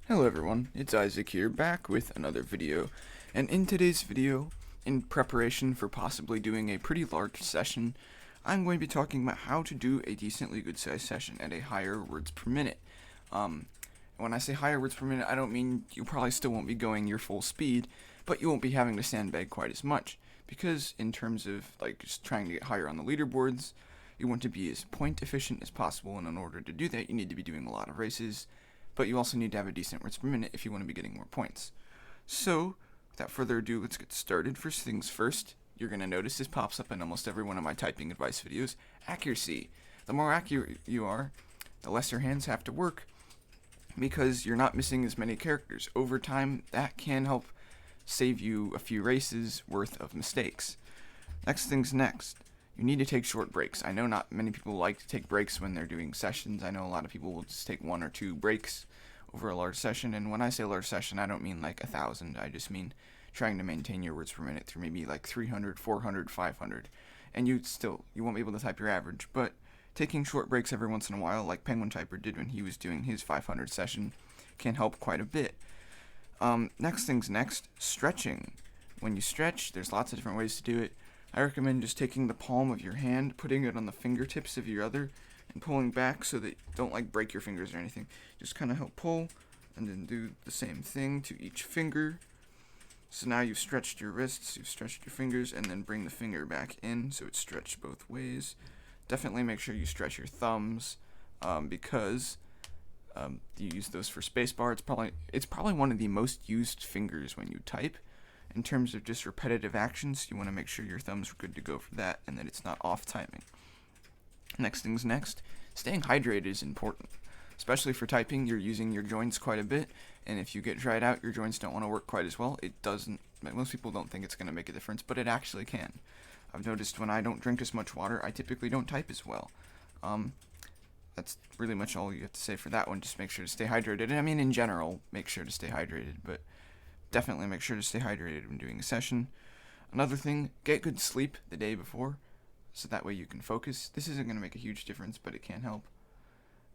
Hello everyone, it's Isaac here, back with another video, and in today's video, in preparation for possibly doing a pretty large session, I'm going to be talking about how to do a decently good sized session at a higher words per minute. When I say higher words per minute, I don't mean you probably still won't be going your full speed, but you won't be having to sandbag quite as much, because in terms of like just trying to get higher on the leaderboards, you want to be as point efficient as possible, and in order to do that, you need to be doing a lot of races, but you also need to have a decent words per minute if you want to be getting more points. So, without further ado, let's get started. First things first, you're going to notice this pops up in almost every one of my typing advice videos. Accuracy. The more accurate you are, the less your hands have to work, because you're not missing as many characters. Over time, that can help save you a few races worth of mistakes. Next things next. You need to take short breaks. I know not many people like to take breaks when they're doing sessions. I know a lot of people will just take 1 or 2 breaks over a large session. And when I say large session, I don't mean like 1,000. I just mean trying to maintain your words per minute through maybe like 300, 400, 500. And you won't be able to type your average. But taking short breaks every once in a while, like Penguin Typer did when he was doing his 500 session, can help quite a bit. Next things next, stretching. When you stretch, there's lots of different ways to do it. I recommend just taking the palm of your hand, putting it on the fingertips of your other, and pulling back so that you don't like break your fingers or anything. Just kind of help pull, and then do the same thing to each finger. So now you've stretched your wrists, you've stretched your fingers, and then bring the finger back in so it's stretched both ways. Definitely make sure you stretch your thumbs, because you use those for spacebar. It's probably one of the most used fingers when you type. In terms of just repetitive actions, you want to make sure your thumbs are good to go for that and that it's not off timing. Next things next, staying hydrated is important. Especially for typing, you're using your joints quite a bit, and if you get dried out, your joints don't want to work quite as well. It doesn't, most people don't think it's going to make a difference, but it actually can. I've noticed when I don't drink as much water, I typically don't type as well. That's really much all you have to say for that one. Just make sure to stay hydrated. And I mean, in general, make sure to stay hydrated, but definitely make sure to stay hydrated when doing a session. Another thing, get good sleep the day before, so that way you can focus. This isn't going to make a huge difference, but it can help.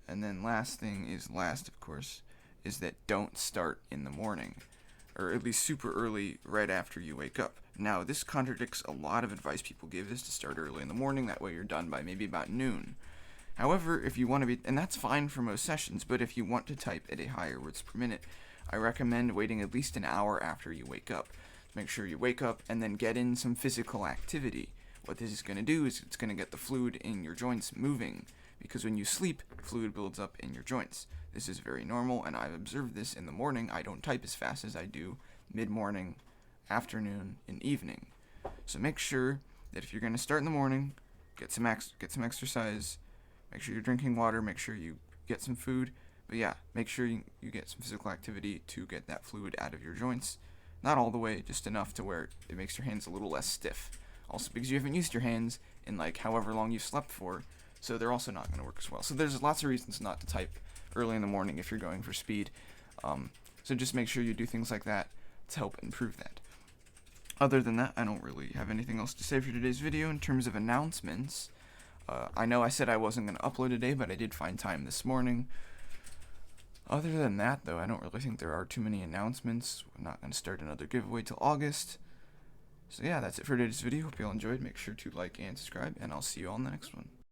And then last, of course, is that don't start in the morning, or at least super early right after you wake up. Now, this contradicts a lot of advice people give, is to start early in the morning, that way you're done by maybe about noon. However, if you want to be, and that's fine for most sessions, but if you want to type at a higher words per minute, I recommend waiting at least an hour after you wake up. Make sure you wake up and then get in some physical activity. What this is going to do is it's going to get the fluid in your joints moving, because when you sleep, fluid builds up in your joints. This is very normal, and I've observed this in the morning. I don't type as fast as I do mid-morning, afternoon, and evening. So make sure that if you're going to start in the morning, get some exercise, make sure you're drinking water, make sure you get some food. But yeah, make sure you get some physical activity to get that fluid out of your joints. Not all the way, just enough to where it makes your hands a little less stiff. Also because you haven't used your hands in like however long you've slept for, so they're also not going to work as well. So there's lots of reasons not to type early in the morning if you're going for speed. So just make sure you do things like that to help improve that. Other than that, I don't really have anything else to say for today's video in terms of announcements. I know I said I wasn't going to upload today, but I did find time this morning. Other than that, though, I don't really think there are too many announcements. We're not going to start another giveaway till August. So yeah, that's it for today's video. Hope you all enjoyed. Make sure to like and subscribe, and I'll see you all in the next one.